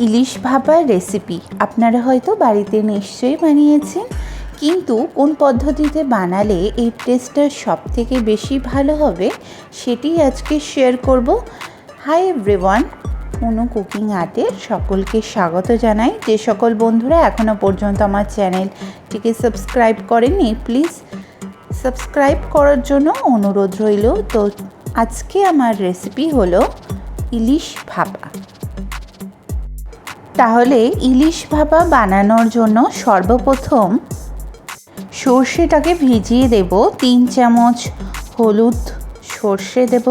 ইলিশ ভাপার recipe আপনারা হয়তো বাড়িতে নিশ্চয়ই বানিয়েছেন, কিন্তু কোন পদ্ধতিতে বানালে এই টেস্টটা সবথেকে বেশি ভালো হবে সেটি আজকে শেয়ার করব। হাই এভরিওয়ান, অনু কুকিং আর্টে সকলকে স্বাগত জানাই। যে সকল বন্ধুরা এখনও পর্যন্ত আমার চ্যানেলটিকে সাবস্ক্রাইব করেননি, প্লিজ সাবস্ক্রাইব করার জন্য অনুরোধ রইল। তো আজকে আমার রেসিপি হলো ইলিশ ভাপা। তাহলে ইলিশ ভাপা বানানোর জন্য সর্বপ্রথম সর্ষেটাকে ভিজিয়ে দেব। 3 চামচ হলুদ সর্ষে দেব,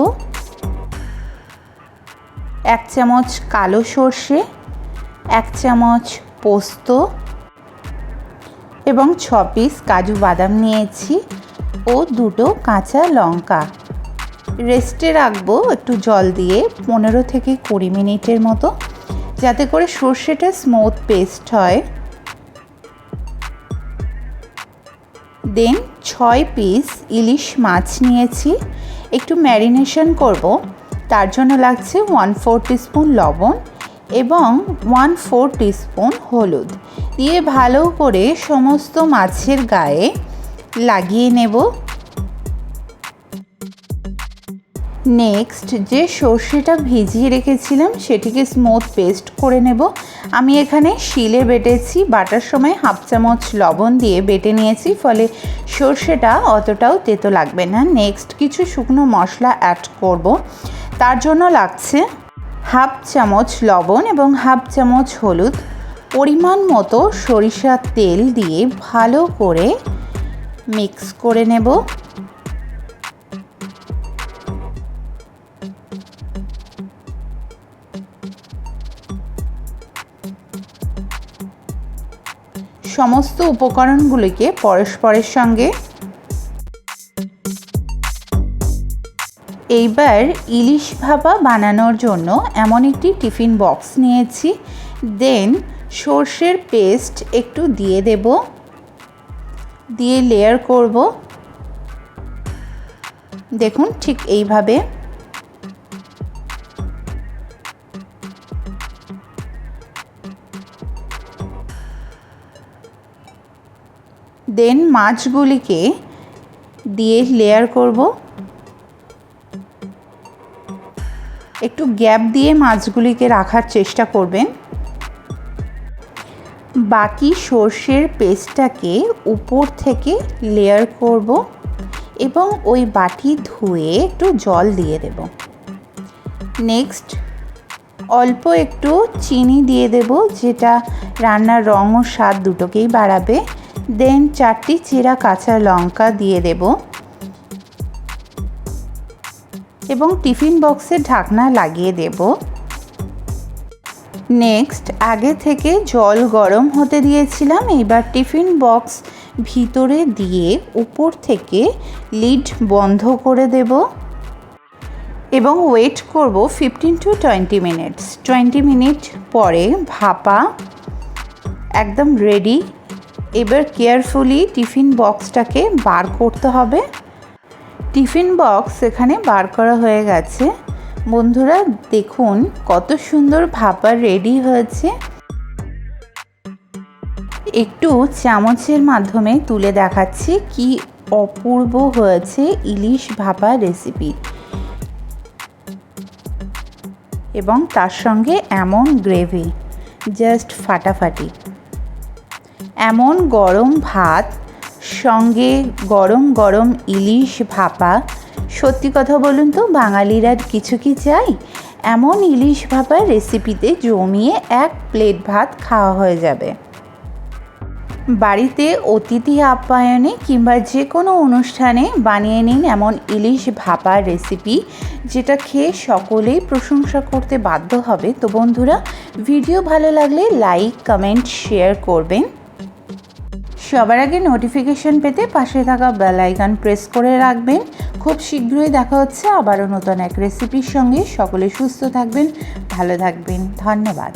1 চামচ কালো সর্ষে, 1 চামচ পোস্ত এবং 6 পিস কাজু বাদাম নিয়েছি ও 2টো কাঁচা লঙ্কা। রেস্টে রাখবো একটু জল দিয়ে 15 থেকে 20 মিনিটের মতো, যাতে করে সর্ষেটা স্মুথ পেস্ট হয়। দেন 6 পিস ইলিশ মাছ নিয়েছি, একটু ম্যারিনেশন করব। তার জন্য লাগছে 1/4 টিস্পুন লবণ এবং 1/4 টিস্পুন হলুদ দিয়ে ভালো করে সমস্ত মাছের গায়ে লাগিয়ে নেব। নেক্সট যে সর্ষেটা ভিজিয়ে রেখেছিলাম সেটিকে স্মুথ পেস্ট করে নেব। আমি এখানে শিলে বেটেছি, বাটার সময় 1/2 চামচ লবণ দিয়ে বেটে নিয়েছি, ফলে সর্ষেটা অতটাও তেতো লাগবে না। নেক্সট কিছু শুকনো মশলা অ্যাড করব। তার জন্য লাগছে 1/2 চামচ লবণ এবং 1/2 চামচ হলুদ, পরিমাণ মতো সরিষার তেল দিয়ে ভালো করে মিক্স করে নেব। সমস্ত উপকরণগুলিকে পরস্পরের সঙ্গে এইবার ইলিশ ভাপা বানানোর জন্য এমন একটি টিফিন বক্স নিয়েছি। দেন সর্ষের পেস্ট একটু দিয়ে দেব, দিয়ে লেয়ার করব। দেখুন ঠিক এইভাবে। দেন মাছগুলিকে দিয়ে লেয়ার করব। একটু গ্যাপ দিয়ে মাছগুলিকে রাখার চেষ্টা করবেন। বাকি সর্ষের পেস্টটাকে উপর থেকে লেয়ার করব এবং ওই বাটি ধুয়ে একটু জল দিয়ে দেব। নেক্সট অল্প একটু চিনি দিয়ে দেব, যেটা রান্নার রং ও স্বাদ দুটোকেই বাড়াবে। দেন 4টি চেরা কাঁচা লঙ্কা দিয়ে দেব এবং টিফিন বক্সের ঢাকনা লাগিয়ে দেব। নেক্সট আগে থেকে জল গরম হতে দিয়েছিলাম, এবার টিফিন বক্স ভিতরে দিয়ে উপর থেকে লিড বন্ধ করে দেব এবং ওয়েট করব 15 to 20 মিনিটস। 20 মিনিট পরে ভাপা একদম রেডি। এবার কেয়ারফুলি টিফিন বক্সটাকে বার করতে হবে। টিফিন বক্স এখানে বার করা হয়ে গেছে। বন্ধুরা দেখুন কত সুন্দর ভাপা রেডি হয়েছে। একটু চামচের মাধ্যমে তুলে দেখাচ্ছি কি অপূর্ব হয়েছে ইলিশ ভাপা রেসিপি, এবং তার সঙ্গে এমন গ্রেভি, জাস্ট ফাটাফাটি। এমন গরম ভাত সঙ্গে গরম গরম ইলিশ ভাপা, সত্যি কথা বলুন তো বাঙালিরা কিছু কি চাই? এমন ইলিশ ভাপার রেসিপিতে জমিয়ে 1 প্লেট ভাত খাওয়া হয়ে যাবে। বাড়িতে অতিথি আপ্যায়নে কিংবা যে কোনো অনুষ্ঠানে বানিয়ে নিন এমন ইলিশ ভাপার রেসিপি, যেটা খেয়ে সকলেই প্রশংসা করতে বাধ্য হবে। তো বন্ধুরা, ভিডিও ভালো লাগলে লাইক, কমেন্ট, শেয়ার করবেন। সবার আগে নোটিফিকেশন পেতে পাশে থাকা বেল আইকন প্রেস করে রাখবেন। খুব শীঘ্রই দেখা হচ্ছে আবারও নতুন এক রেসিপির সঙ্গে। সকলে সুস্থ থাকবেন, ভালো থাকবেন। ধন্যবাদ।